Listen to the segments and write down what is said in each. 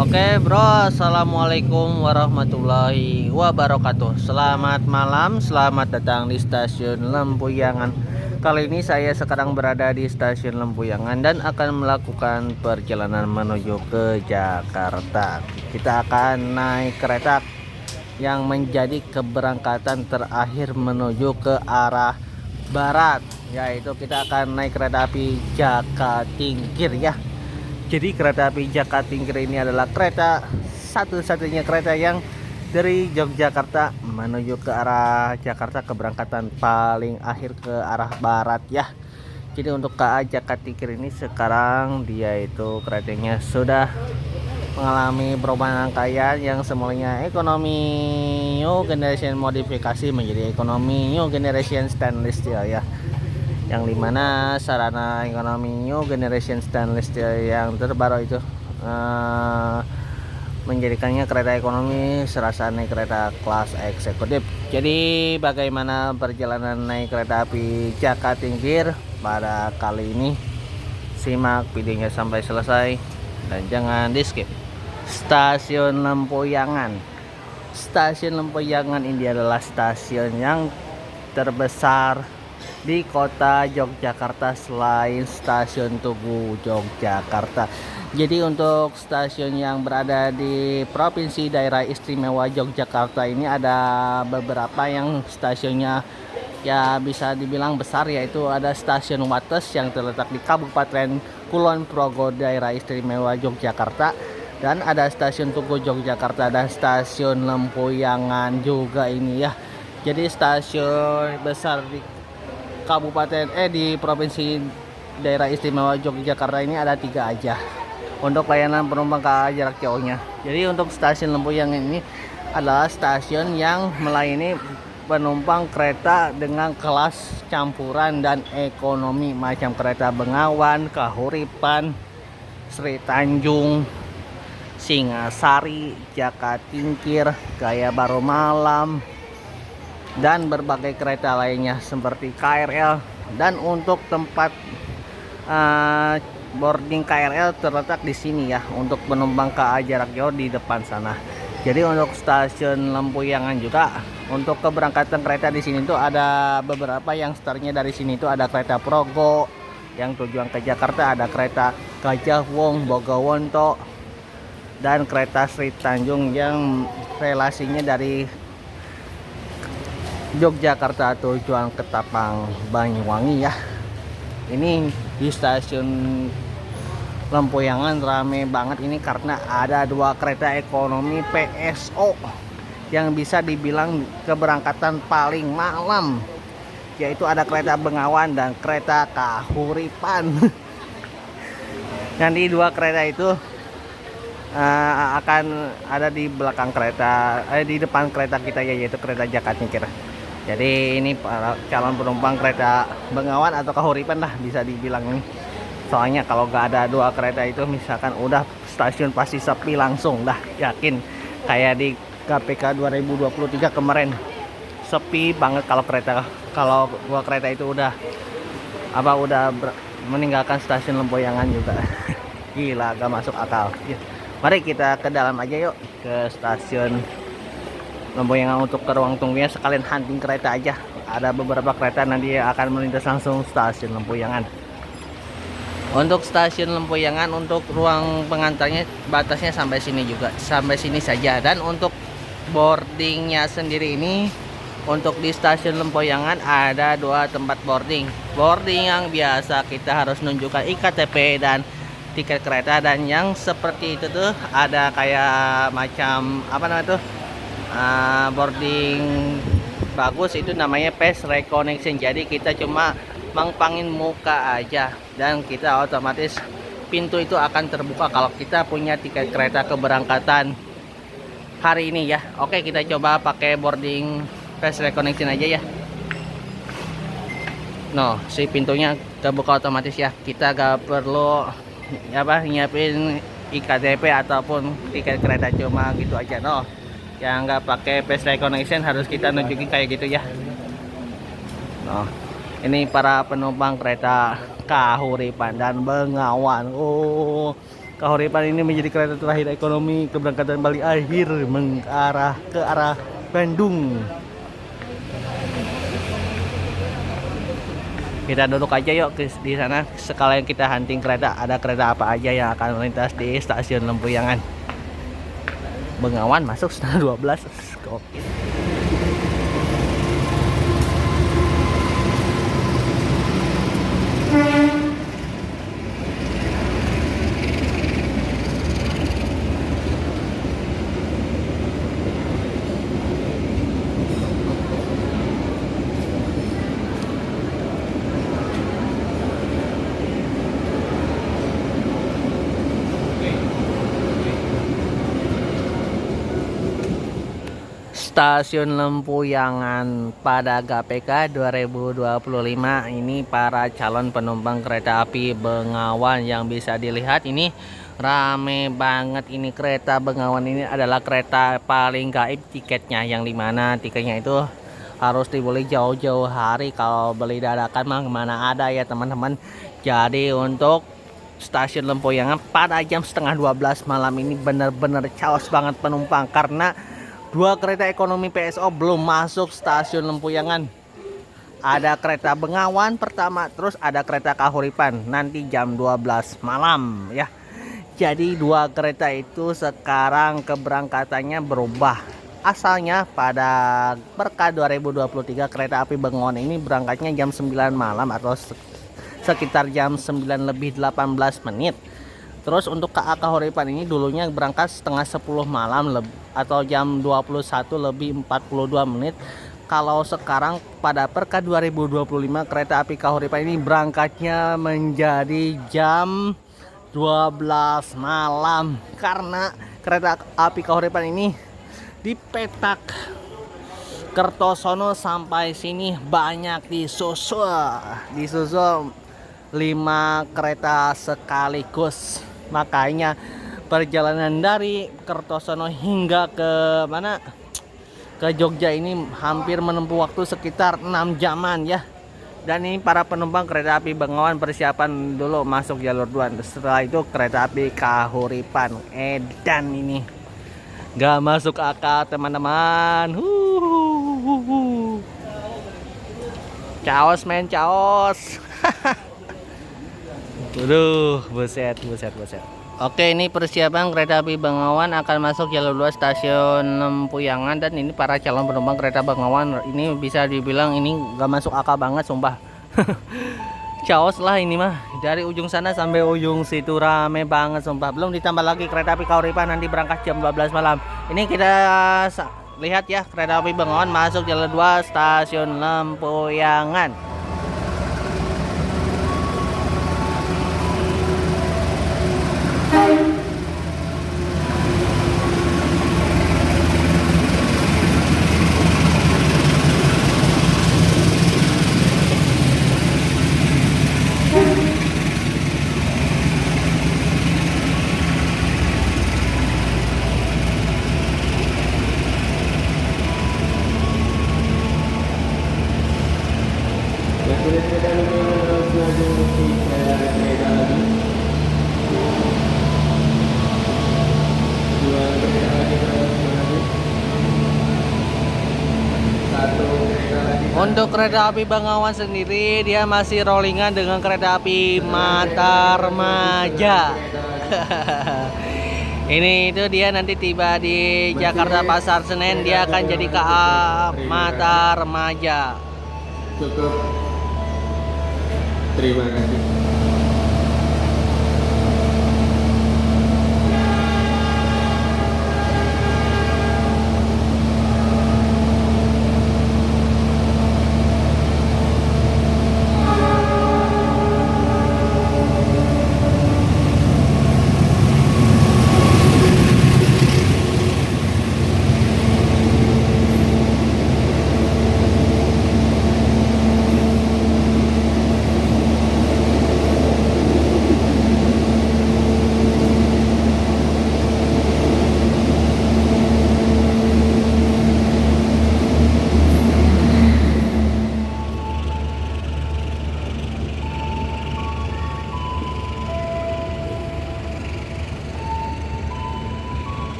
Oke bro, assalamualaikum warahmatullahi wabarakatuh. Selamat malam, selamat datang di stasiun Lempuyangan. Kali ini saya sekarang berada di stasiun Lempuyangan dan akan melakukan perjalanan menuju ke Jakarta. Kita akan naik kereta yang menjadi keberangkatan terakhir menuju ke arah barat, yaitu kita akan naik kereta api Jakatingkir ya. Jadi kereta api Jakatingkir ini adalah kereta satu-satunya kereta yang dari Yogyakarta menuju ke arah Jakarta, keberangkatan paling akhir ke arah barat ya. Jadi untuk KA Jakatingkir ini sekarang dia itu keretanya sudah mengalami perubahan rangkaian yang semulanya ekonomi new generation modifikasi menjadi ekonomi new generation stainless steel ya, yang dimana sarana ekonomi new generation stainless steel yang terbaru itu menjadikannya kereta ekonomi serasa naik kereta kelas eksekutif. Jadi bagaimana perjalanan naik kereta api Jakatingkir pada kali ini? Simak videonya sampai selesai dan jangan di skip. Stasiun Lempuyangan. Stasiun Lempuyangan ini adalah stasiun yang terbesar di kota Yogyakarta selain stasiun Tugu Yogyakarta. Jadi untuk stasiun yang berada di Provinsi Daerah Istimewa Yogyakarta ini ada beberapa yang stasiunnya ya bisa dibilang besar, yaitu ada stasiun Wates yang terletak di Kabupaten Kulon Progo Daerah Istimewa Yogyakarta, dan ada stasiun Tugu Yogyakarta dan stasiun Lempuyangan juga ini ya. Jadi stasiun besar di di Provinsi Daerah Istimewa Yogyakarta ini ada 3 aja untuk layanan penumpang KA jarak jauhnya. Jadi untuk stasiun Lempuyangan ini adalah stasiun yang melayani penumpang kereta dengan kelas campuran dan ekonomi, macam kereta Bengawan, Kahuripan, Sri Tanjung, Singasari, Jakatingkir, Gaya Baru Malam, dan berbagai kereta lainnya seperti KRL. Dan untuk tempat boarding KRL terletak di sini ya, untuk penumpang KA jarak jauh di depan sana. Jadi untuk stasiun Lempuyangan juga untuk keberangkatan kereta di sini tuh ada beberapa yang startnya dari sini tuh ada kereta Progo yang tujuan ke Jakarta, ada kereta Gajah Wong, Bogowonto, dan kereta Sri Tanjung yang relasinya dari Yogyakarta tujuan Ketapang, Banyuwangi ya. Ini di stasiun Lempuyangan rame banget ini karena ada 2 kereta ekonomi PSO yang bisa dibilang keberangkatan paling malam, yaitu ada kereta Bengawan dan kereta Kahuripan. Nanti 2 kereta itu akan ada di belakang kereta, di depan kereta kita ya, yaitu kereta Jakatingkir. Jadi ini para calon penumpang kereta Bengawan atau Kahuripan lah bisa dibilang ini. Soalnya kalau nggak ada 2 kereta itu misalkan udah stasiun pasti sepi langsung dah, yakin. Kayak di KPK 2023 kemarin sepi banget kalau 2 kereta itu udah meninggalkan stasiun Lempuyangan juga. Gila, gak masuk akal. Mari kita ke dalam aja yuk, ke stasiun Lempuyangan untuk ke ruang tunggunya, sekalian hunting kereta aja. Ada beberapa kereta nanti akan melintas langsung stasiun Lempuyangan. Untuk stasiun Lempuyangan untuk ruang pengantarnya batasnya sampai sini juga, sampai sini saja. Dan untuk boardingnya sendiri ini untuk di stasiun Lempuyangan ada 2 tempat boarding. Boarding yang biasa kita harus nunjukkan IKTP dan tiket kereta, dan yang seperti itu tuh ada kayak macam apa namanya tuh boarding bagus, itu namanya face recognition. Jadi kita cuma mangpangin muka aja dan kita otomatis pintu itu akan terbuka kalau kita punya tiket kereta keberangkatan hari ini ya. Oke, kita coba pakai boarding face recognition aja ya. No, si pintunya terbuka otomatis ya. Kita gak perlu nyiapin IKTP ataupun tiket kereta, cuma gitu aja. No, yang nggak pakai face recognition harus kita nunjukin kayak gitu ya. No, ini para penumpang kereta Kahuripan dan Bengawan. Kahuripan ini menjadi kereta terakhir ekonomi keberangkatan Bali akhir mengarah ke arah Bandung. Kita duduk aja yuk di sana, sekalian kita hunting kereta. Ada kereta apa aja yang akan melintas di stasiun Lempuyangan. Bengawan masuk setengah 12. Oke. Stasiun Lempuyangan pada GPK 2025 ini para calon penumpang kereta api Bengawan yang bisa dilihat ini rame banget. Ini kereta Bengawan ini adalah kereta paling gaib tiketnya, yang dimana tiketnya itu harus dibeli jauh-jauh hari. Kalau beli dadakan mah mana ada ya teman-teman. Jadi untuk stasiun Lempuyangan pada jam setengah 12 malam ini benar-benar chaos banget penumpang, karena dua kereta ekonomi PSO belum masuk stasiun Lempuyangan. Ada kereta Bengawan pertama, terus ada kereta Kahuripan nanti jam 12 malam ya. Jadi dua kereta itu sekarang keberangkatannya berubah. Asalnya pada Berkah 2023 kereta api Bengawan ini berangkatnya jam 9 malam atau sekitar jam 9 lebih 18 menit. Terus untuk KA Kahuripan ini dulunya berangkat setengah 10 malam atau jam 21 lebih 42 menit. Kalau sekarang pada Perka 2025 kereta api Kahuripan ini berangkatnya menjadi jam 12 malam, karena kereta api Kahuripan ini di petak Kertosono sampai sini banyak disusul 5 kereta sekaligus. Makanya perjalanan dari Kertosono hingga ke mana, ke Jogja ini hampir menempuh waktu sekitar 6 jaman ya. Dan ini para penumpang kereta api Bengawan persiapan dulu masuk jalur 2. Setelah itu kereta api Kahuripan edan ini gak masuk akal teman-teman. Chaos men, chaos. Waduh, buset. Oke, ini persiapan kereta api Bengawan akan masuk jalur 2 stasiun Lempuyangan. Dan ini para calon penumpang kereta Bengawan ini bisa dibilang ini gak masuk akal banget sumpah. Chaos lah ini mah, dari ujung sana sampai ujung situ rame banget sumpah. Belum ditambah lagi kereta api Kahuripan nanti berangkat jam 12 malam. Ini kita lihat ya, kereta api Bengawan masuk jalur 2 stasiun Lempuyangan. Untuk kereta api Bengawan sendiri dia masih rollingan dengan kereta api Matarmaja. Ini itu dia nanti tiba di Jakarta Pasar Senen, dia akan jadi KA Matarmaja. Cukup. Terima kasih.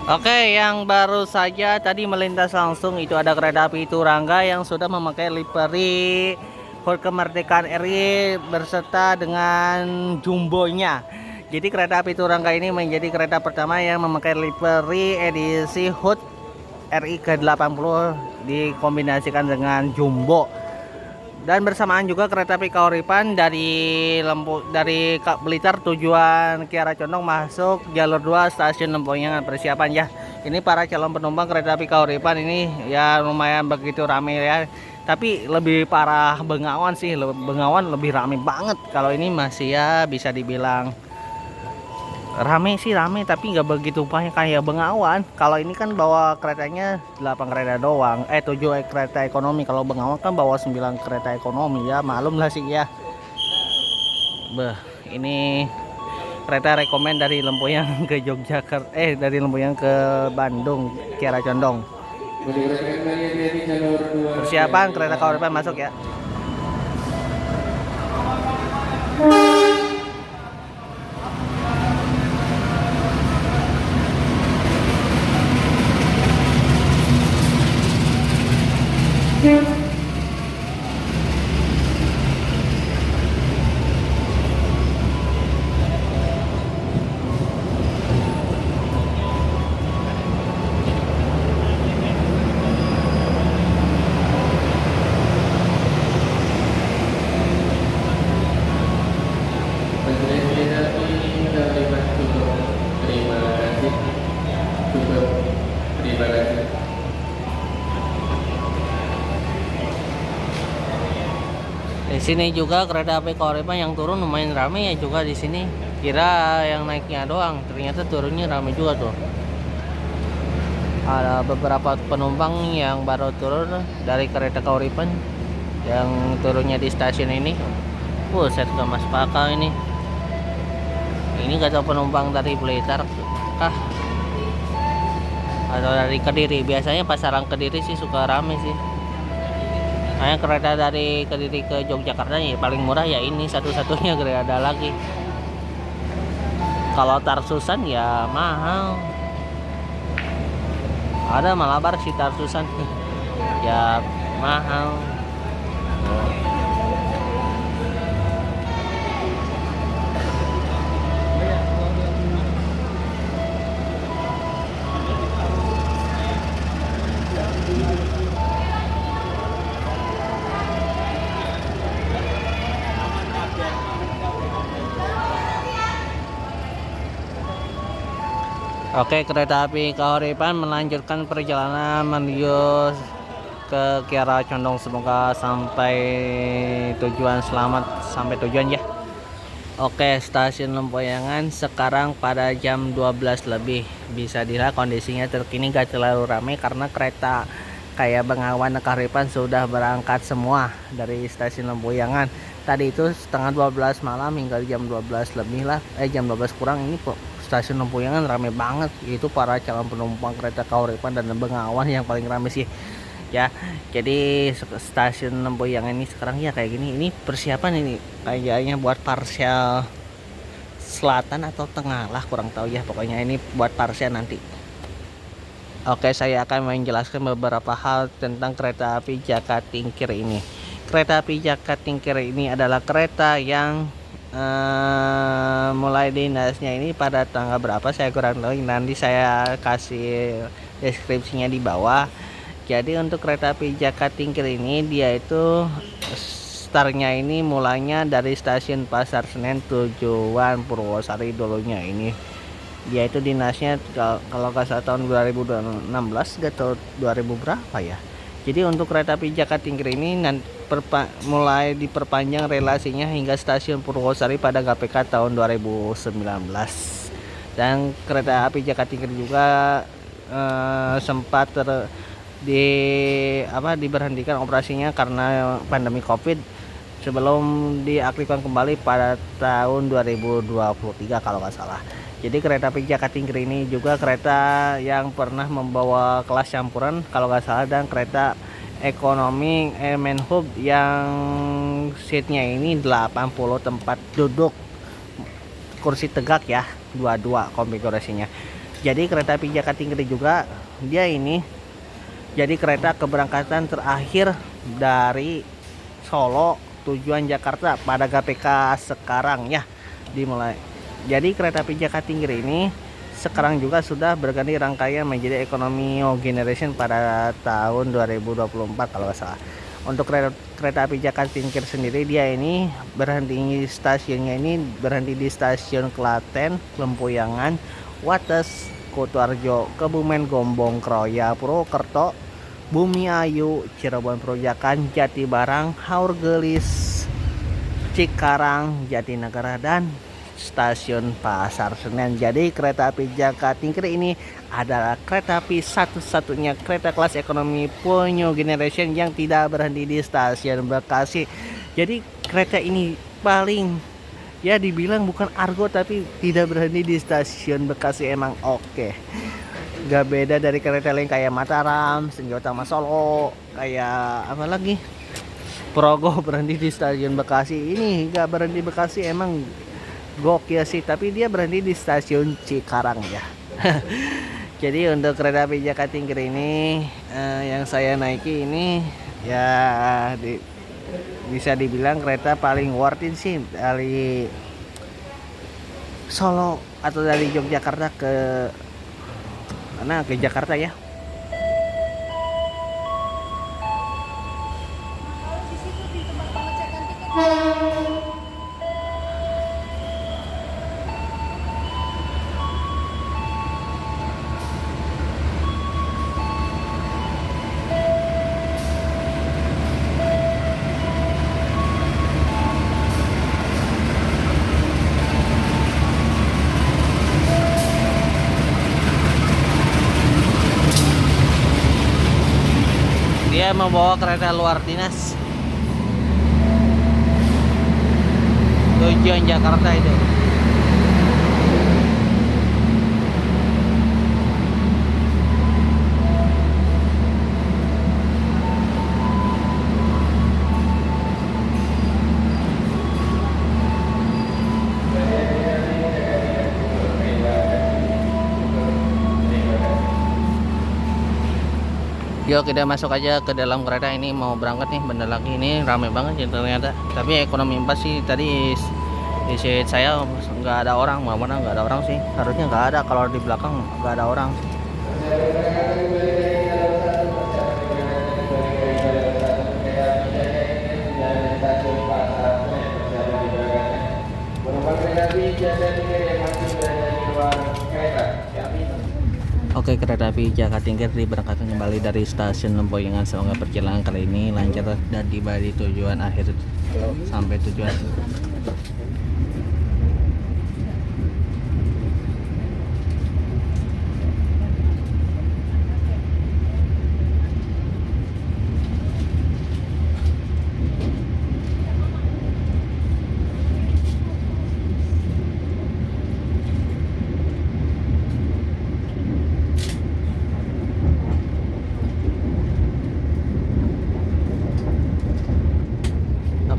Oke, yang baru saja tadi melintas langsung itu ada kereta api Turangga yang sudah memakai livery HUT Kemerdekaan RI berserta dengan jumbonya. Jadi kereta api Turangga ini menjadi kereta pertama yang memakai livery edisi HUT RI ke-80 dikombinasikan dengan jumbo. Dan bersamaan juga kereta api Kahuripan dari Blitar tujuan Kiara Condong masuk jalur 2 stasiun Lempuyungan. Persiapan ya. Ini para calon penumpang kereta api Kahuripan ini ya lumayan begitu ramai ya. Tapi lebih parah Bengawan sih. Bengawan lebih ramai banget. Kalau ini masih ya bisa dibilang rame sih, rame tapi nggak begitu banyak kayak Bengawan. Kalau ini kan bawa keretanya 8 kereta doang, 7 kereta ekonomi. Kalau Bengawan kan bawa 9 kereta ekonomi ya, malum lah sih ya. Ini kereta rekomen dari Lempuyang ke Yogyakarta, dari Lempuyang ke Bandung Kiara Condong. Persiapan kereta Kahuripan masuk ya. Di sini juga kereta api Kahuripan yang turun lumayan ramai ya juga di sini. Kira yang naiknya doang, ternyata turunnya ramai juga tuh. Ada beberapa penumpang yang baru turun dari kereta Kahuripan yang turunnya di stasiun ini. Set ke Mas Paka ini. Ini kata penumpang dari Blitar kah? Atau dari Kediri? Biasanya pasaran Kediri sih suka ramai sih. Nah, kereta dari Kediri ke Yogyakarta ya paling murah ya ini satu-satunya, gak ada lagi. Kalau Tarsusan ya mahal. Ada Malabar sih Tarsusan ya mahal. Oke, kereta api Kahuripan melanjutkan perjalanan menuju ke Kiara Condong. Semoga sampai tujuan, selamat sampai tujuan ya. Oke, stasiun Lempuyungan sekarang pada jam 12 lebih. Bisa dilihat kondisinya terkini gak terlalu ramai karena kereta kayak Bengawan Kahuripan sudah berangkat semua dari stasiun Lempuyungan. Tadi itu setengah 12 malam hingga jam 12 lebih lah, jam 12 kurang ini stasiun Lempuyungan rame banget. Itu para calon penumpang kereta Kahuripan dan Bengawan yang paling rame sih ya. Jadi stasiun Lempuyungan ini sekarang ya kayak gini. Ini persiapan ini kayaknya buat parsial selatan atau tengah lah, kurang tahu ya, pokoknya ini buat parsial nanti. Oke, saya akan menjelaskan beberapa hal tentang kereta api Jakatingkir ini. Kereta api Jakatingkir ini adalah kereta yang mulai dinasnya ini pada tanggal berapa saya kurang tahu, nanti saya kasih deskripsinya di bawah. Jadi untuk kereta api Jakatingkir ini dia itu startnya ini mulanya dari stasiun Pasar Senen tujuan Purwosari dulunya. Ini dia itu dinasnya kalau nggak salah tahun 2016 atau 2000 berapa ya. Jadi untuk kereta api Jakatingkir ini mulai diperpanjang relasinya hingga stasiun Purwosari pada GPK tahun 2019. Dan kereta api Jakatingkir juga sempat diberhentikan operasinya karena pandemi Covid sebelum diaktifkan kembali pada tahun 2023 kalau nggak salah. Jadi kereta api Jakatingkir ini juga kereta yang pernah membawa kelas campuran kalau nggak salah, dan kereta ekonomi Menhub yang seatnya ini 80 tempat duduk, kursi tegak ya, dua-dua konfigurasinya. Jadi kereta api Jakatingkir juga dia ini jadi kereta keberangkatan terakhir dari Solo tujuan Jakarta pada GPK sekarang ya dimulai. Jadi kereta api Jakatingkir ini sekarang juga sudah berganti rangkaian menjadi ekonomi generation pada tahun 2024 kalau nggak salah. Untuk kereta api Jakatingkir sendiri dia ini berhenti stasiunnya ini berhenti di stasiun Klaten, Lempuyangan, Wates, Kutoarjo, Kebumen, Gombong, Kroya, Purwokerto, Bumi Ayu, Cirebon Perujakan, Jatibarang, Haurgelis, Cikarang, Jatinegara, dan stasiun Pasar Senen. Jadi kereta api Jakatingkir ini adalah kereta api satu-satunya kereta kelas ekonomi New Generation yang tidak berhenti di stasiun Bekasi. Jadi kereta ini paling ya dibilang bukan argo tapi tidak berhenti di stasiun Bekasi emang oke. Gak beda dari kereta lain kayak Mataram, Senja Utama Solo, kayak apa lagi? Progo berhenti di stasiun Bekasi. Ini gak berhenti Bekasi emang gokil sih, tapi dia berhenti di stasiun Cikarang ya. Jadi untuk kereta api Jakatingkir ini yang saya naiki ini ya bisa dibilang kereta paling worth it sih dari Solo atau dari Yogyakarta ke Jakarta ya. Dia membawa kereta luar dinas tujuan Jakarta itu. Yuk kita masuk aja ke dalam kereta ini, mau berangkat nih, bentar lagi. Ini ramai banget ya ternyata. Tapi ekonomi 4 sih tadi di seat saya nggak ada orang, mana nggak ada orang sih. Harusnya nggak ada, kalau di belakang nggak ada orang sih. Oke, kereta api Jakatingkir diberangkatkan kembali dari stasiun Lempuyangan. Semoga perjalanan kali ini lancar dan tiba di tujuan akhir sampai tujuan.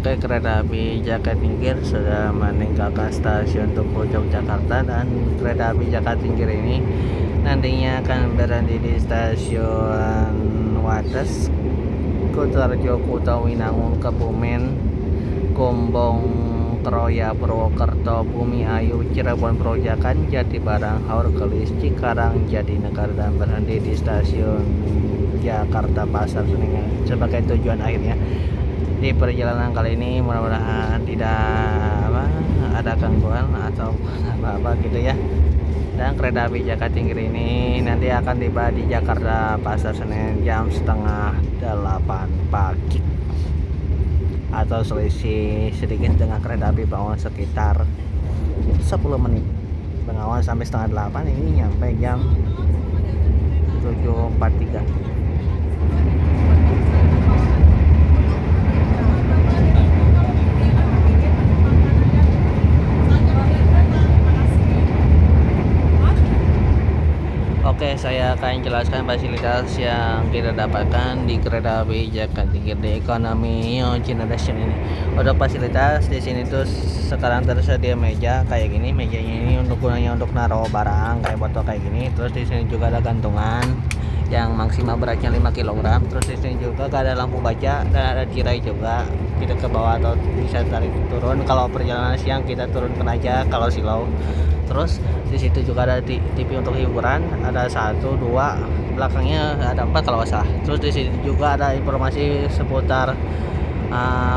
Oke, kereta api Jakatingkir sudah meninggalkan stasiun Tugu Yogyakarta, dan kereta api Jakatingkir ini nantinya akan berhenti di stasiun Wates, Kutoarjo, Kutawinangun, Kebumen, Gombong, Kroya, Purwokerto, Bumi Ayu, Cirebon Perujakan, Jatibarang, Haurgelis, Cikarang, Jatinegara, dan berhenti di stasiun Jakarta Pasar Senen sebagai tujuan akhirnya. Di perjalanan kali ini mudah-mudahan tidak ada gangguan atau apa gitu ya. Dan kereta api Jakatingkir ini nanti akan tiba di Jakarta Pasar Senen jam setengah 8 pagi, atau selisih sedikit dengan kereta api Bengawan sekitar 10 menit. Bengawan sampai setengah 8, ini nyampe jam 7.43. Oke, saya akan jelaskan fasilitas yang kita dapatkan di kereta api Jakarta Tingkir di ekonomi New Generation ini. Untuk fasilitas di sini tuh sekarang tersedia meja kayak gini. Mejanya ini untuk gunanya untuk naruh barang kayak botol kayak gini. Terus di sini juga ada gantungan yang maksimal beratnya 5 kg. Terus di sini juga ada lampu baca dan ada tirai juga. Kita ke bawah atau bisa tarik turun. Kalau perjalanan siang kita turunkan aja kalau silau. Terus di situ juga ada TV untuk hiburan, ada 1, 2, belakangnya ada 4 kalau nggak salah. Terus di sini juga ada informasi seputar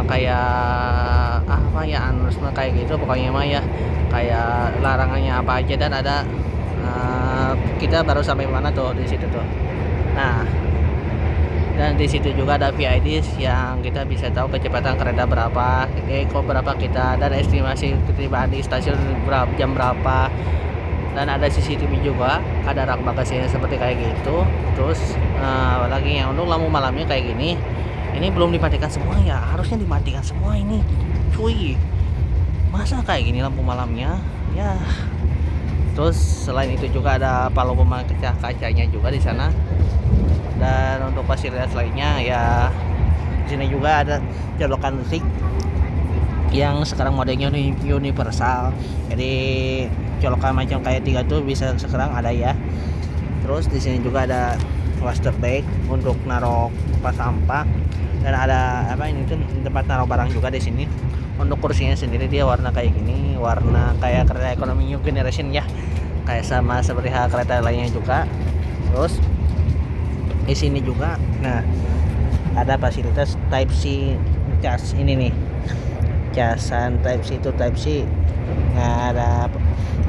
kayak apa ya, announcement kayak gitu pokoknya mah ya, kayak larangannya apa aja, dan ada kita baru sampai mana tuh di situ tuh. Nah, dan di situ juga ada VID yang kita bisa tahu kecepatan kereta berapa, eko berapa kita, dan estimasi keterlibatan di stasiun jam berapa. Dan ada CCTV juga, ada rak bagasinya seperti kayak gitu. Terus apalagi yang untuk lampu malamnya kayak gini, ini belum dimatikan semua ya, harusnya dimatikan semua ini cuy, masa kayak gini lampu malamnya ya. Terus selain itu juga ada palu pemecah kacanya juga di sana. Dan untuk fasilitas lainnya ya, di sini juga ada colokan musik yang sekarang modelnya universal. Jadi colokan macam kayak 3 tuh bisa sekarang ada ya. Terus di sini juga ada waster bag untuk naruh pas sampah, dan ada apa ini tuh tempat naruh barang juga di sini. Untuk kursinya sendiri dia warna kayak gini, warna kayak kereta ekonomi New Generation ya, kayak sama seperti hal kereta lainnya juga. Terus di sini juga nah ada fasilitas Type C cas ini nih, casan Type C itu Type C. Nah, ada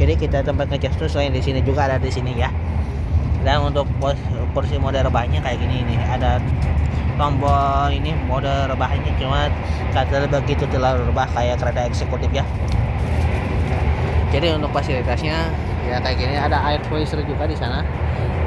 jadi kita tempat ngecas tuh selain di sini juga ada di sini ya. Dan untuk kursi mode rebahnya kayak gini nih, ada tombol ini mode rebahnya, cuma kata begitu terlalu rebah kayak kereta eksekutif ya. Jadi untuk fasilitasnya ya kayak gini, ada air freezer juga di sana.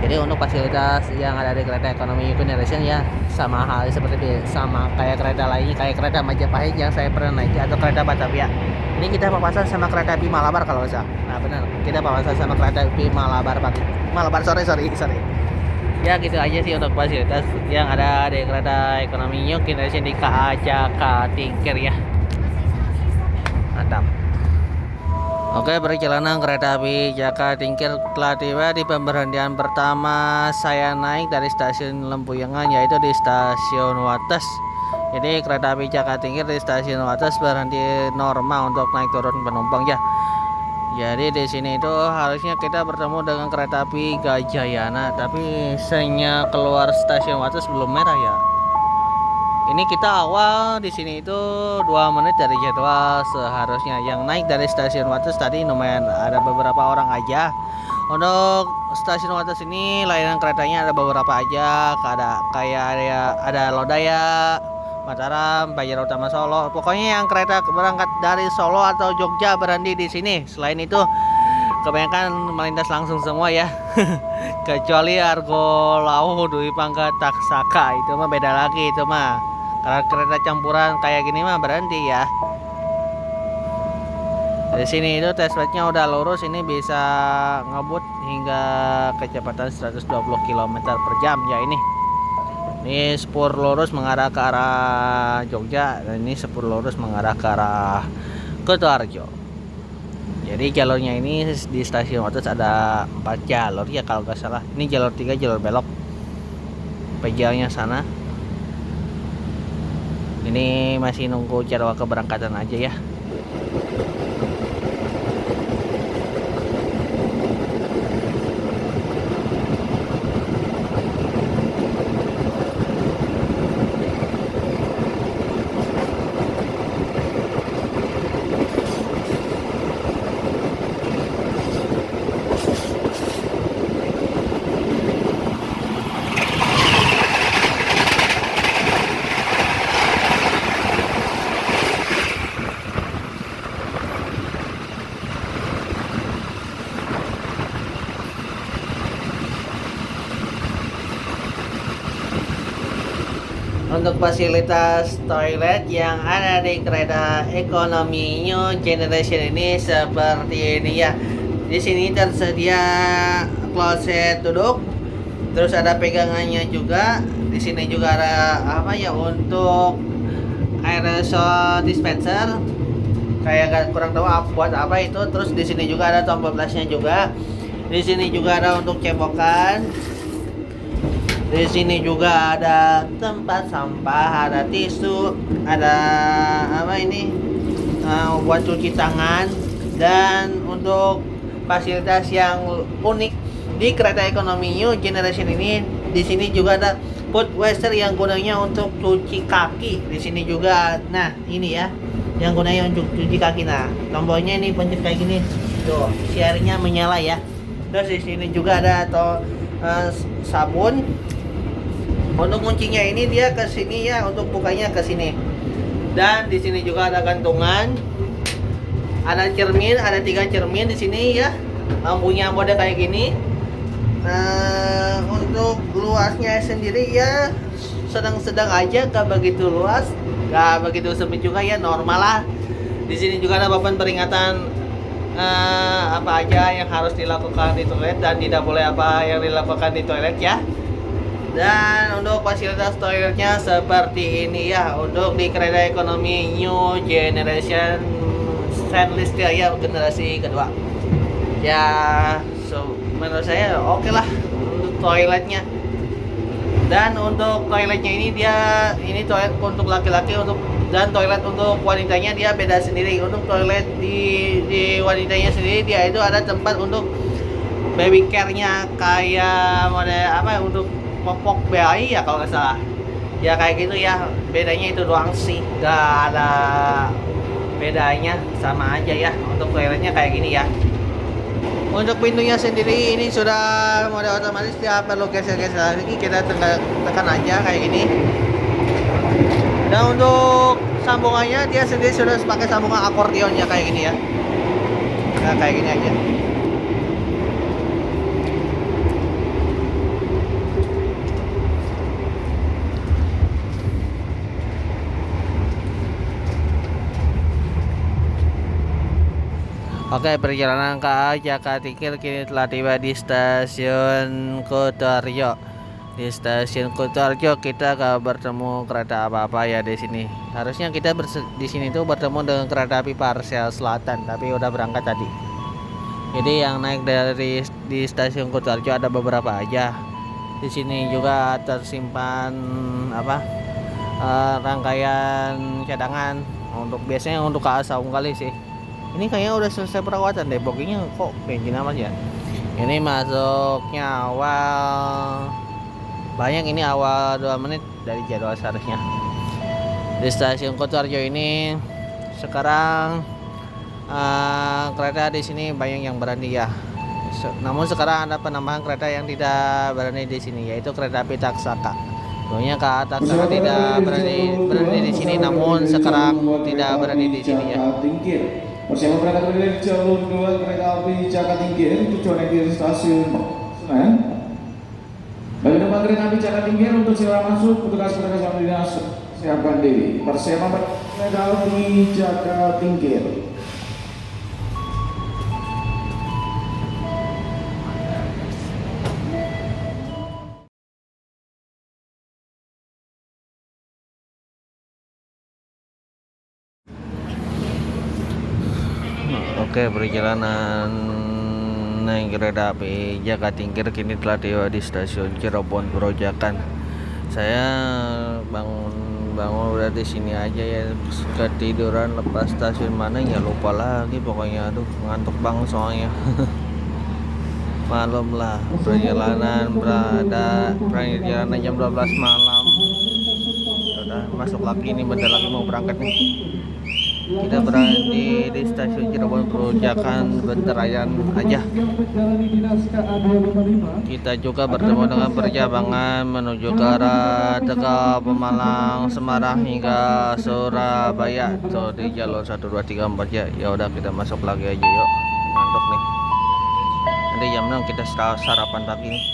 Jadi untuk fasilitas yang ada di kereta ekonomi New Generation ya sama hal seperti sama kayak kereta lainnya, kayak kereta Majapahit yang saya pernah naik atau kereta Batavia. Ini kita papasan sama kereta api Malabar kalau nggak salah. Nah benar, kita papasan sama kereta api Malabar sorry. Ya gitu aja sih untuk fasilitas yang ada di kereta ekonomi New Generation di KA Jakarta Tingkir ya. Mantap. Oke, perjalanan kereta api Jakarta Tingkir telah tiba di pemberhentian pertama. Saya naik dari stasiun Lempuyangan, yaitu di stasiun Wates. Jadi kereta api Jakarta Tingkir di stasiun Wates berhenti normal untuk naik turun penumpang ya. Jadi di sini itu harusnya kita bertemu dengan kereta api Gajayana, tapi sayangnya keluar stasiun Wates belum merah ya. Ini kita awal di sini itu 2 menit dari jadwal seharusnya. Yang naik dari stasiun Wates tadi lumayan ada beberapa orang aja. Untuk stasiun Wates ini layanan keretanya ada beberapa aja. Ada Lodaya, Mataram, Banjar Utama Solo. Pokoknya yang kereta berangkat dari Solo atau Jogja berhenti di sini. Selain itu kebanyakan melintas langsung semua ya. Kecuali Argo Lawu, Dwi Pangga, Taksaka itu mah beda lagi itu mah. Kalau kereta campuran kayak gini mah berhenti ya. Di sini itu test rate-nya udah lurus, ini bisa ngebut hingga kecepatan 120 km per jam ya ini. Ini spur lurus mengarah ke arah Jogja, dan ini spur lurus mengarah ke arah Kutoarjo. Jadi jalurnya ini di stasiun Wates ada 4 jalur ya kalau nggak salah. Ini jalur 3 jalur belok. Pejalnya sana. Ini masih nunggu jadwal keberangkatan aja ya. Untuk fasilitas toilet yang ada di kereta ekonomi New Generation ini seperti ini ya. Di sini tersedia kloset duduk, terus ada pegangannya juga. Di sini juga ada apa ya, untuk aerosol dispenser, kayak gak kurang tahu buat apa itu. Terus di sini juga ada tombol blastnya juga. Di sini juga ada untuk cebokan. Di sini juga ada tempat sampah, ada tisu, ada apa ini, buat cuci tangan. Dan untuk fasilitas yang unik di kereta ekonomi New Generation ini, di sini juga ada foot washer yang gunanya untuk cuci kaki. Di sini juga, nah ini ya, yang gunanya untuk cuci kaki. Nah, tombolnya ini pencet kayak gini, tuh siarnya menyala ya. Terus di sini juga ada sabun. Untuk kuncinya ini dia ke sini ya, untuk bukanya ke sini. Dan di sini juga ada gantungan. Ada cermin, ada 3 cermin di sini ya. Lampunya mode kayak gini. Untuk luasnya sendiri ya sedang-sedang aja, gak begitu luas, gak begitu sempit juga ya, normal lah. Di sini juga ada papan peringatan apa aja yang harus dilakukan di toilet dan tidak boleh apa yang dilakukan di toilet ya. Dan untuk fasilitas toiletnya seperti ini ya, untuk di kereta ekonomi New Generation stainless steel ya, generasi kedua ya. So menurut saya oke lah untuk toiletnya. Dan untuk toiletnya ini toilet untuk laki-laki, dan toilet untuk wanitanya dia beda sendiri. Untuk toilet di wanitanya sendiri dia itu ada tempat untuk baby care-nya, kayak model apa, untuk popok bayi ya kalau nggak salah ya, kayak gitu ya. Bedanya itu doang sih, gak ada bedanya, sama aja ya. Untuk toiletnya kayak gini ya. Untuk pintunya sendiri ini sudah mode otomatis, tidak perlu geser-geser lagi, kita tekan aja kayak gini. Dan untuk sambungannya dia sendiri sudah pakai sambungan akordeon ya, kayak gini ya. Nah, kayak gini aja. Oke, perjalanan KA Jakarta Tingkir kini telah tiba di stasiun Kutoarjo. Di stasiun Kutoarjo kita gak bertemu kereta apa-apa ya di sini. Harusnya kita di sini tuh bertemu dengan kereta api Parsel Selatan, tapi udah berangkat tadi. Jadi yang naik dari di stasiun Kutoarjo ada beberapa aja. Di sini juga tersimpan apa, rangkaian cadangan untuk biasanya untuk KA Saung kali sih. Ini kayaknya udah selesai perawatan deh, boginya kok bensin amat ya. Ini masuknya awal banyak, ini awal 2 menit dari jadwal seharusnya. Di stasiun Kutoarjo ini sekarang kereta di sini banyak yang berhenti ya. Namun sekarang ada penambahan kereta yang tidak berhenti di sini, yaitu kereta api Taksaka. Dulunya KA Taksaka tidak berhenti di sini, namun sekarang tidak berhenti di sini ya. Bersama berangkat dari jalur 2 kereta api Jakarta Tingkir tujuan di stasiun Senen. Bagi penumpang kereta api Jakarta Tingkir, untuk sila masuk petugas-petugas yang dinas siapkan diri. Persiapan kereta api Jakarta Tingkir. Oke, perjalanan naik kereta api Jakarta Tingkir kini telah tiba di stasiun Cirebon Grojakan. Saya bangun udah di sini aja ya, ketiduran lepas stasiun mana ya lupa lagi pokoknya. Aduh, ngantuk banget soalnya. Malam lah, perjalanan jam 12 malam. Udah masuk lagi nih, bentar lagi mau berangkat nih. Kita berhenti di stasiun Cirebon Grojakan bentar aja. Kita juga bertemu dengan perjalanan menuju ke arah Tegal, Pemalang, Semarang hingga Surabaya. Tuh di jalur 1, 2, 3, 4 ya. Ya udah kita masuk lagi aja yuk. Ngantuk nih. Nanti jam 6 kita sarapan pagi nih.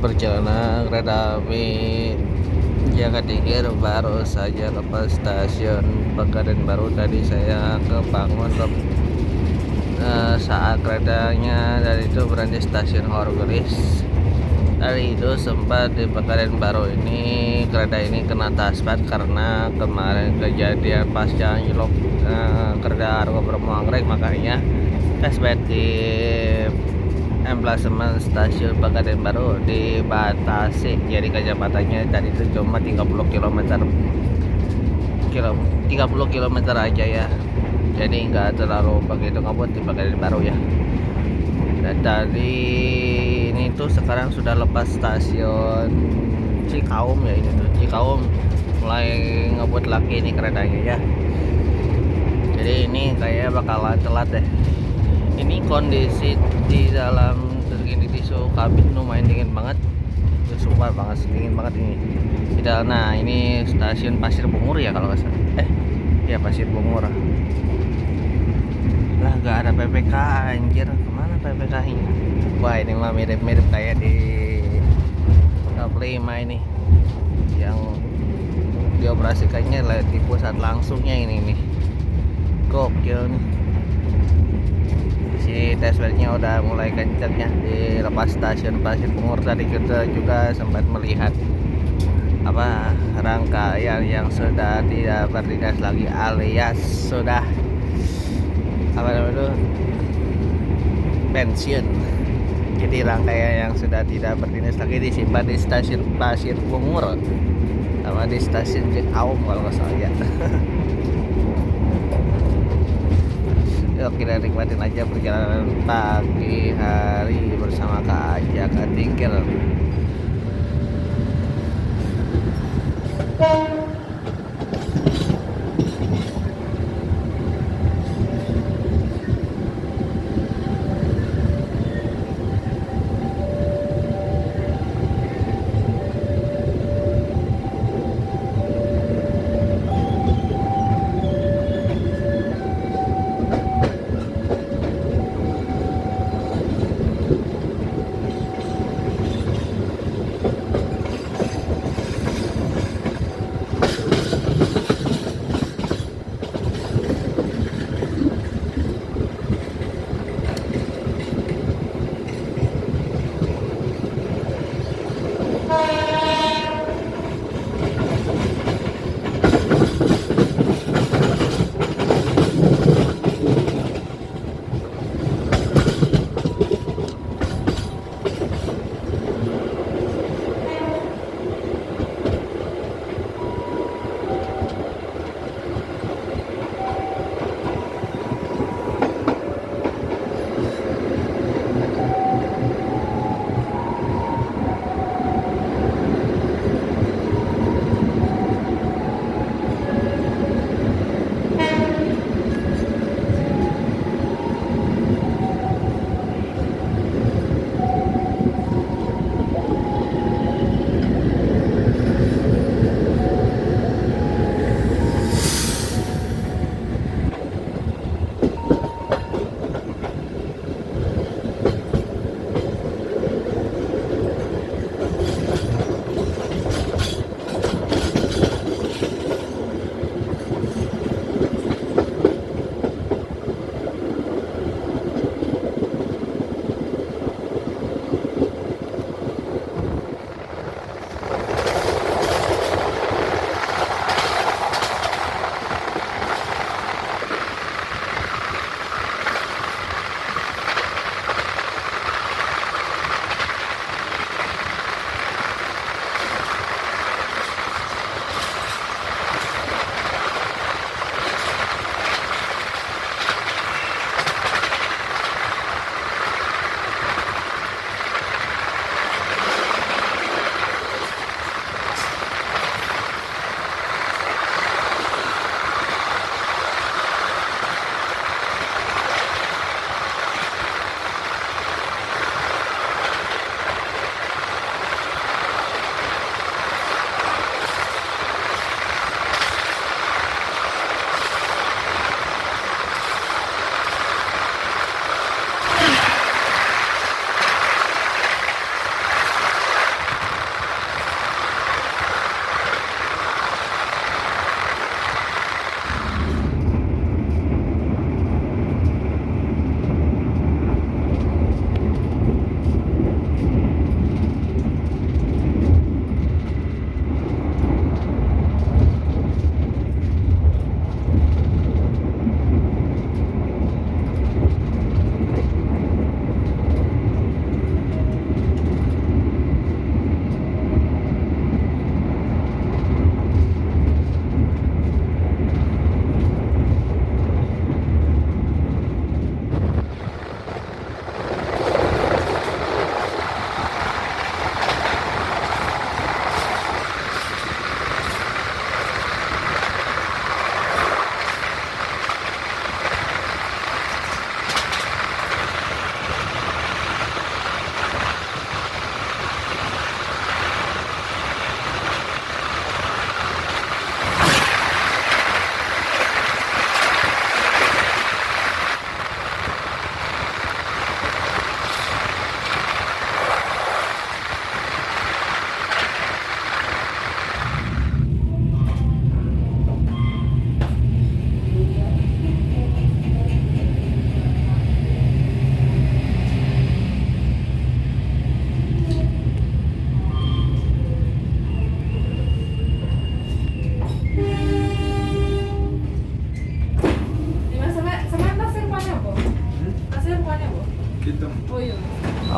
perjalanan kereta api Jakarta Tingkir baru saja lepas stasiun Pekanbaru. Tadi saya kebangun saat keretanya dari itu berhenti stasiun Horgolis. Dari itu sempat di Pekanbaru ini kereta ini kena tasbat karena kemarin kejadian pasca nyelok kereta Argo Bromo Anggrek, makanya tasbat di emplasemen stasiun Pekanbaru dibatasi. Jadi kecepatannya tadi itu cuma 30 km aja ya. Jadi nggak terlalu begitu ngebut di Pekanbaru ya. Dan tadi ini tuh sekarang sudah lepas stasiun Cikaum ya, ini tuh Cikaum mulai ngebut lagi ini keretanya ya. Jadi ini kayak bakalan telat deh. Ini kondisi di dalam segini tisu kabin lumayan dingin banget, super banget, dingin banget ini. Nah ini stasiun Pasir Bungur ya kalau nggak salah. Ya Pasir Bungur. Lah nggak ada PPK anjir, kemana PPK nya? Wah ini mah mirip-mirip kayak di top 5 ini yang dioperasikannya di pusat langsungnya ini nih. Gokil nih. Si testbednya udah mulai kencang ya di lepas stasiun Pasir Bungur. Tadi kita juga sempat melihat rangkaian yang sudah tidak berdinas lagi, alias sudah pensiun. Jadi rangkaian yang sudah tidak berdinas lagi disimpan di stasiun Pasir Bungur sama di stasiun Cikaum kalau nggak salah ya. Yuk kita nikmatin aja perjalanan pagi hari bersama Kak Jakarta Tingkir.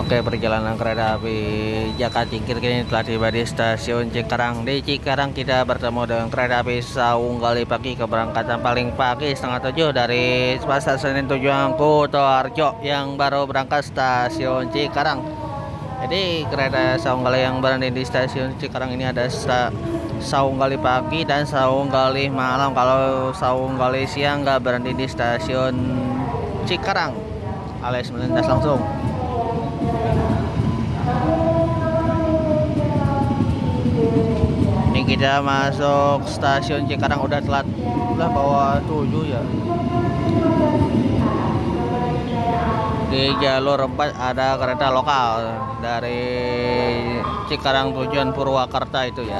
Oke, perjalanan kereta api Jakarta Tingkir kini telah tiba di stasiun Cikarang. Di Cikarang kita bertemu dengan kereta api Sawung Gali Pagi, keberangkatan paling pagi setengah 7 dari Pasar Senen tujuan Kutoarjo yang baru berangkat stasiun Cikarang. Jadi kereta Sawung Gali yang berhenti di stasiun Cikarang ini ada Sawung Gali Pagi dan Sawung Gali Malam. Kalau Sawung Gali siang nggak berhenti di stasiun Cikarang alias melintas langsung. Ini kita masuk stasiun Cikarang udah telat lah, bawah 7 ya. Di jalur 4 ada kereta lokal dari Cikarang tujuan Purwakarta itu ya.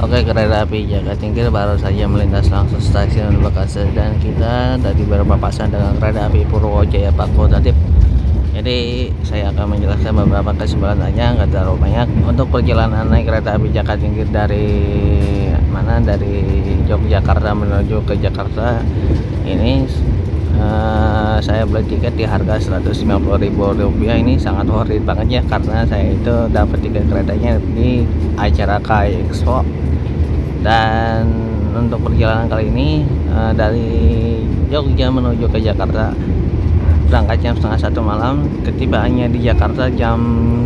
Oke, kereta api Jakarta Tingkir baru saja melintas langsung stasiun Bekasi dan kita tadi berpapasan dengan kereta api Purwojaya Fakultatif. Jadi saya akan menjelaskan beberapa kesimpulannya, nggak terlalu banyak. Untuk perjalanan naik kereta api Jakarta Tingkir dari mana, dari Yogyakarta menuju ke Jakarta ini saya beli tiket di harga Rp150.000. Ini sangat worth it banget ya, karena saya itu dapat tiket keretanya di acara KAI Expo. Dan untuk perjalanan kali ini dari Jogja menuju ke Jakarta, berangkat jam setengah 1 malam, ketibaannya di Jakarta jam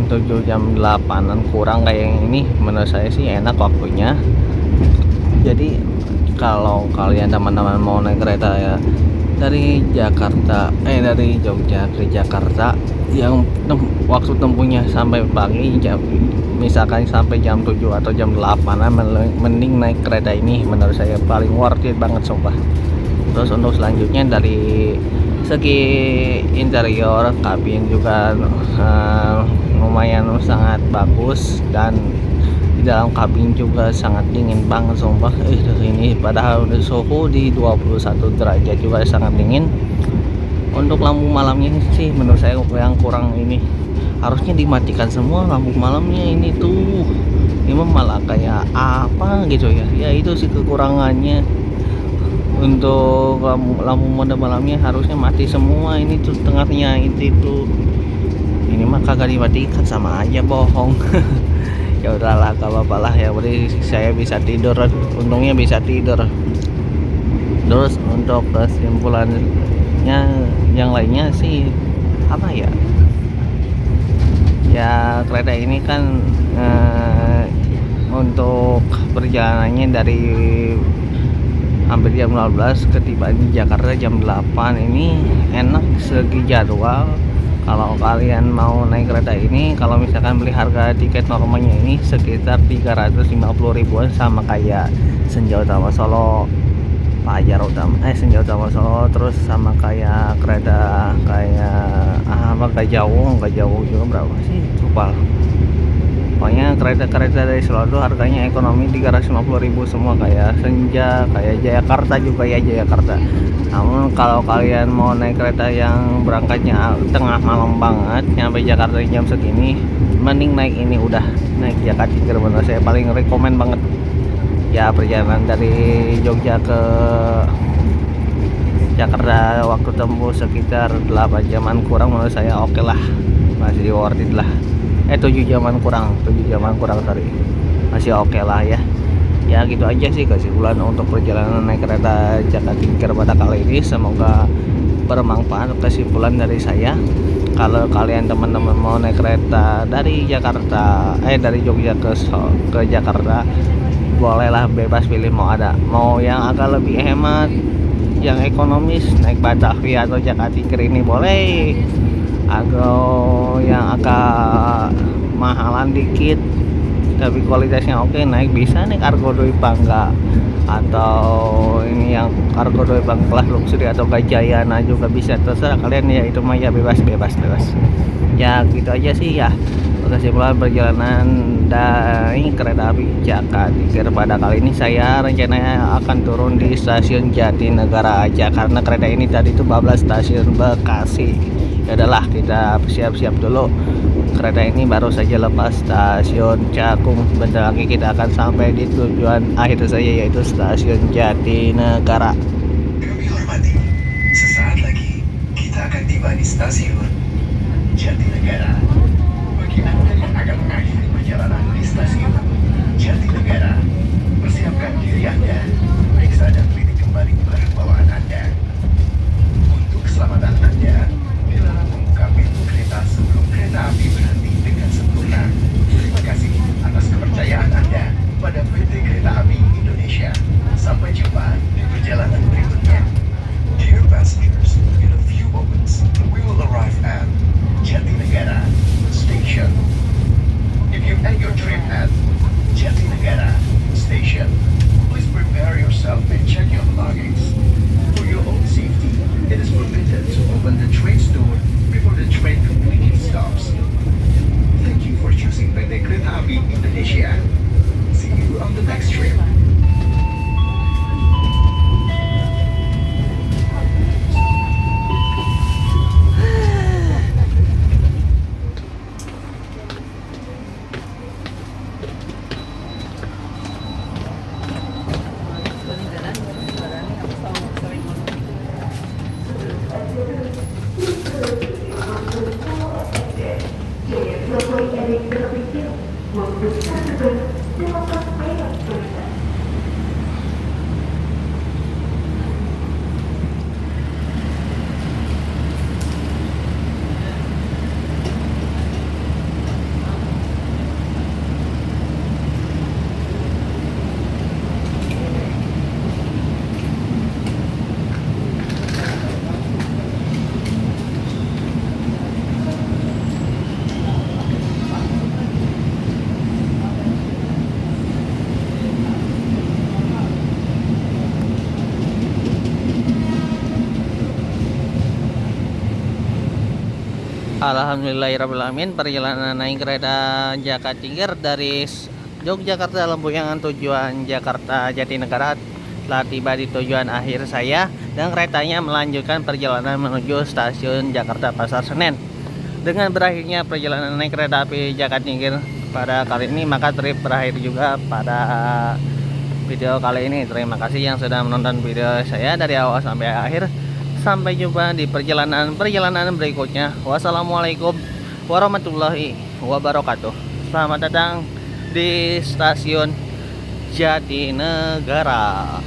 7 jam 8an kurang. Kayak ini menurut saya sih enak waktunya. Jadi kalau kalian teman-teman mau naik kereta ya dari Jogja ke Jakarta yang waktu tempuhnya sampai pagi, misalkan sampai jam 7 atau jam 8an, mending naik kereta ini, menurut saya paling worth it banget sumpah. Terus untuk selanjutnya dari segi interior kabin juga lumayan sangat bagus, dan di dalam kabin juga sangat dingin banget sumpah. Ini padahal udah suhu di 21 derajat juga sangat dingin. Untuk lampu malamnya sih menurut saya yang kurang, ini harusnya dimatikan semua lampu malamnya ini tuh. Ini malah kayak apa gitu ya. Ya itu sih kekurangannya. Untuk lampu mode malamnya harusnya mati semua, ini tuh tengahnya itu. Ini mah kagak dimatikan, sama aja bohong. Ya udahlah, gak apa-apa lah ya, berarti saya bisa tidur, untungnya bisa tidur. Terus untuk kesimpulannya yang lainnya sih apa ya, ya kereta ini kan untuk perjalanannya dari hampir jam 12, ketibaan di Jakarta jam 8, ini enak segi jadwal. Kalau kalian mau naik kereta ini, kalau misalkan beli harga tiket normalnya ini sekitar 350.000-an, sama kayak Senja Utama Solo, Fajar Utama Senja Utama Solo, terus sama kayak kereta kayak gak jauh juga, berapa sih lupa. Pokoknya kereta-kereta dari Solo harganya ekonomi 350.000 semua, kayak Senja, kayak Jayakarta juga ya, Jayakarta. Namun kalau kalian mau naik kereta yang berangkatnya tengah malam banget, nyampe Jakarta jam segini, mending naik ini, udah naik Jakarta Tingkir. Menurut saya paling rekomen banget ya. Perjalanan dari Jogja ke Jakarta waktu tempuh sekitar 8 jaman kurang, menurut saya oke lah, masih worth it lah. 7 jaman kurang sorry, masih oke lah ya. Ya gitu aja sih kesimpulan untuk perjalanan naik kereta Jakarta Tingkir pada kali ini. Semoga bermanfaat. Kesimpulan dari saya, kalau kalian teman-teman mau naik kereta dari Jakarta dari Jogja ke Jakarta, bolehlah bebas pilih, mau yang agak lebih hemat, yang ekonomis naik Batavia atau Jakatingkir ini boleh, atau yang agak mahalan dikit tapi kualitasnya oke, naik bisa naik Argo Dwi Bangga, atau ini yang Argo Dwi Bangga kelas luxury atau Gajayana juga bisa, terserah kalian ya, itu mah ya bebas ya, gitu aja sih ya. Kesimpulan perjalanan dari kereta api Jakatingkir pada kali ini, saya rencananya akan turun di stasiun Jatinegara aja karena kereta ini tadi itu bablas stasiun Bekasi. Ya udahlah, kita siap-siap dulu. Kereta ini baru saja lepas stasiun Cakung. Bentar lagi kita akan sampai di tujuan akhir saya, yaitu stasiun Jatinegara. Kami hormati, sesaat lagi kita akan tiba di stasiun Jatinegara. Bagi Anda yang akan mengakhiri perjalanan di stasiun Jatinegara, persiapkan diri Anda, periksa dan teliti kembali barang bawaan Anda. Untuk keselamatan Anda, dilarang membuka pintu kereta sebelum kereta api berhenti dengan sempurna. Terima kasih atas kepercayaan Anda pada PT Kereta Api Indonesia. Sampai jumpa di perjalanan berikutnya. Dear passengers, in a few moments, we will arrive at Jatinegara Station. If you end your trip at Jatinegara Station, please prepare yourself and check your luggage. For your own safety, it is permitted to open the train's door before the train completely stops. Thank you for choosing PT Kereta Api Indonesia. See you on the next trip. Alhamdulillahirrahmanirrahim, perjalanan naik kereta Jakatingkir dari Yogyakarta Lempuyangan tujuan Jakarta Jatinegara telah tiba di tujuan akhir saya, dan keretanya melanjutkan perjalanan menuju stasiun Jakarta Pasar Senen. Dengan berakhirnya perjalanan naik kereta api Jakatingkir pada kali ini, maka trip berakhir juga pada video kali ini. Terima kasih yang sudah menonton video saya dari awal sampai akhir. Sampai jumpa di perjalanan berikutnya. Wassalamualaikum warahmatullahi wabarakatuh. Selamat datang di stasiun Jatinegara.